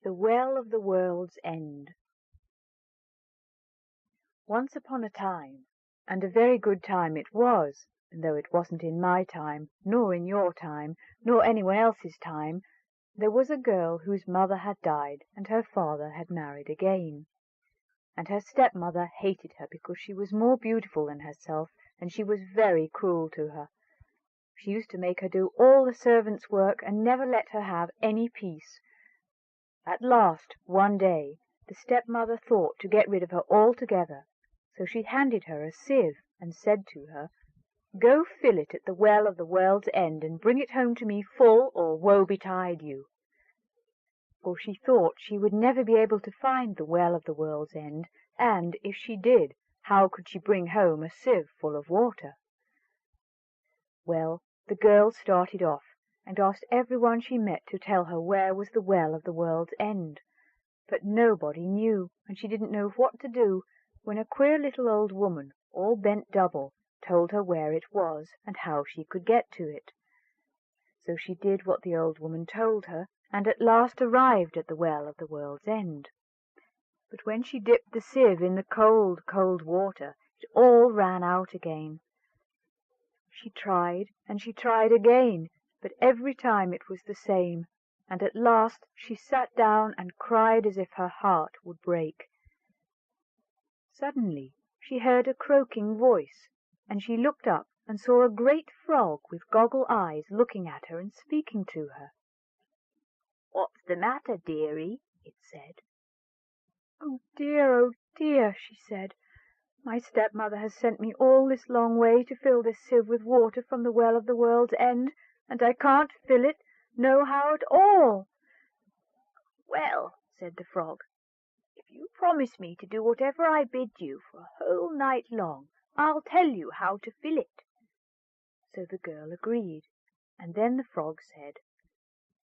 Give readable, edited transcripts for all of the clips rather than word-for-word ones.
The Well of the World's End. Once upon a time, and a very good time it was, though it wasn't in my time, nor in your time, nor anyone else's time, there was a girl whose mother had died and her father had married again. And her stepmother hated her because she was more beautiful than herself, and she was very cruel to her. She used to make her do all the servants' work and never let her have any peace. At last, one day, the stepmother thought to get rid of her altogether, so she handed her a sieve and said to her, "Go fill it at the Well of the World's End and bring it home to me full, or woe betide you." For she thought she would never be able to find the Well of the World's End, and, if she did, how could she bring home a sieve full of water? Well, the girl started off, and asked everyone she met to tell her where was the Well of the World's End. But nobody knew, and she didn't know what to do, when a queer little old woman, all bent double, told her where it was, and how she could get to it. So she did what the old woman told her, and at last arrived at the Well of the World's End. But when she dipped the sieve in the cold, cold water, it all ran out again. She tried, and she tried again, but every time it was the same, and at last she sat down and cried as if her heart would break. Suddenly she heard a croaking voice, and she looked up and saw a great frog with goggle eyes looking at her and speaking to her. "What's the matter, dearie?" it said. Oh dear," she said. "My stepmother has sent me all this long way to fill this sieve with water from the Well of the World's End, and I can't fill it, nohow at all." "Well," said the frog, "if you promise me to do whatever I bid you for a whole night long, I'll tell you how to fill it." So the girl agreed, and then the frog said,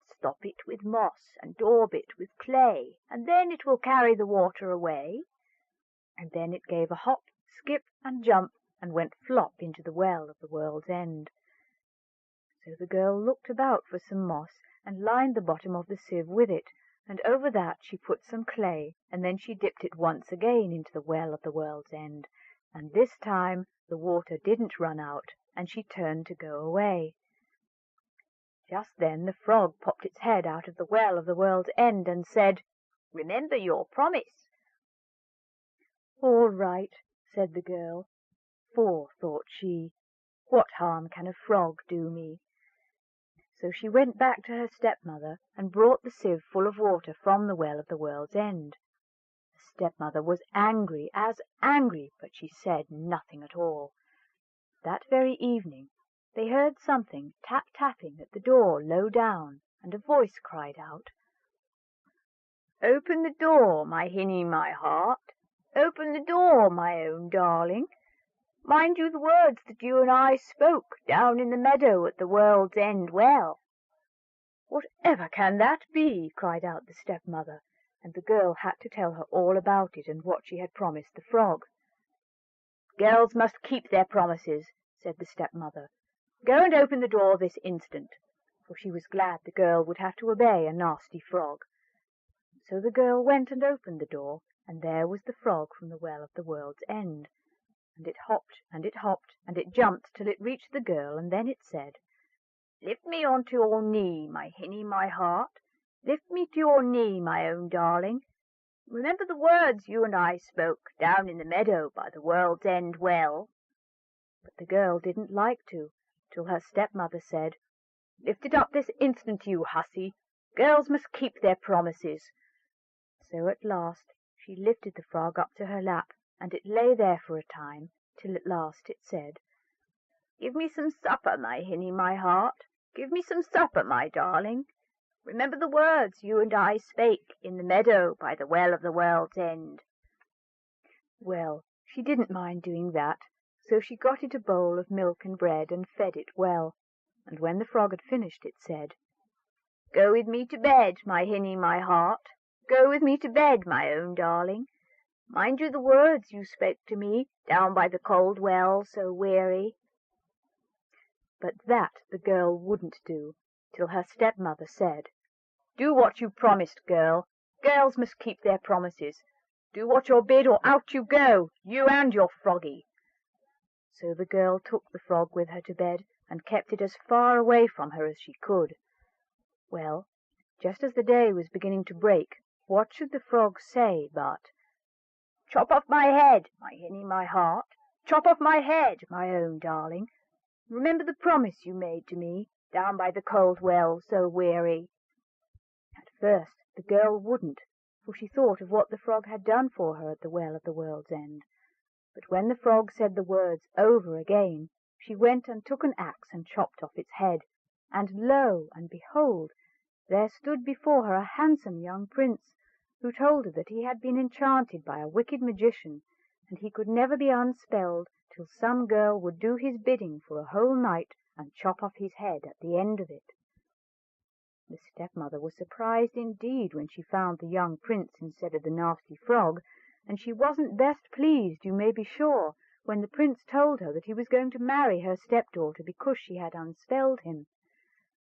"Stop it with moss and daub it with clay, and then it will carry the water away." And then it gave a hop, skip, and jump, and went flop into the Well of the World's End. So the girl looked about for some moss, and lined the bottom of the sieve with it, and over that she put some clay, and then she dipped it once again into the Well of the World's End, and this time the water didn't run out, and she turned to go away. Just then the frog popped its head out of the Well of the World's End and said, "Remember your promise." "All right," said the girl, for, thought she, "what harm can a frog do me?" So she went back to her stepmother and brought the sieve full of water from the Well of the World's End. The stepmother was angry as angry, but she said nothing at all. That very evening they heard something tap-tapping at the door low down, and a voice cried out, "Open the door, my hinny, my heart. Open the door, my own darling. Mind you the words that you and I spoke down in the meadow at the World's End Well." "Whatever can that be?" cried out the stepmother, and the girl had to tell her all about it and what she had promised the frog. "Girls must keep their promises," said the stepmother. "Go and open the door this instant," for she was glad the girl would have to obey a nasty frog. So the girl went and opened the door, and there was the frog from the Well of the World's End. And it hopped, and it hopped, and it jumped till it reached the girl, and then it said, "Lift me on to your knee, my hinny, my heart. Lift me to your knee, my own darling. Remember the words you and I spoke down in the meadow by the World's End Well." But the girl didn't like to, till her stepmother said, "Lift it up this instant, you hussy. Girls must keep their promises." So at last she lifted the frog up to her lap, and it lay there for a time, till at last it said, "Give me some supper, my hinny, my heart. Give me some supper, my darling. Remember the words you and I spake in the meadow by the Well of the World's End." Well, she didn't mind doing that, so she got it a bowl of milk and bread and fed it well, and when the frog had finished it said, "Go with me to bed, my hinny, my heart. Go with me to bed, my own darling. Mind you the words you spoke to me down by the cold well so weary." But that the girl wouldn't do, till her stepmother said, "Do what you promised, girl. Girls must keep their promises. Do what you're bid, or out you go, you and your froggy." So the girl took the frog with her to bed, and kept it as far away from her as she could. Well, just as the day was beginning to break, what should the frog say but, "Chop off my head, my hinny, my heart, chop off my head, my own darling. Remember the promise you made to me, down by the cold well, so weary." At first the girl wouldn't, for she thought of what the frog had done for her at the Well of the World's End. But when the frog said the words over again, she went and took an axe and chopped off its head, and lo, and behold, there stood before her a handsome young prince, who told her that he had been enchanted by a wicked magician, and he could never be unspelled till some girl would do his bidding for a whole night and chop off his head at the end of it. The stepmother was surprised indeed when she found the young prince instead of the nasty frog, and she wasn't best pleased, you may be sure, when the prince told her that he was going to marry her stepdaughter because she had unspelled him.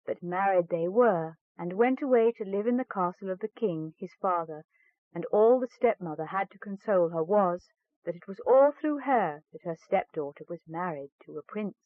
But married they were, and went away to live in the castle of the king, his father, and all the stepmother had to console her was, that it was all through her that her stepdaughter was married to a prince.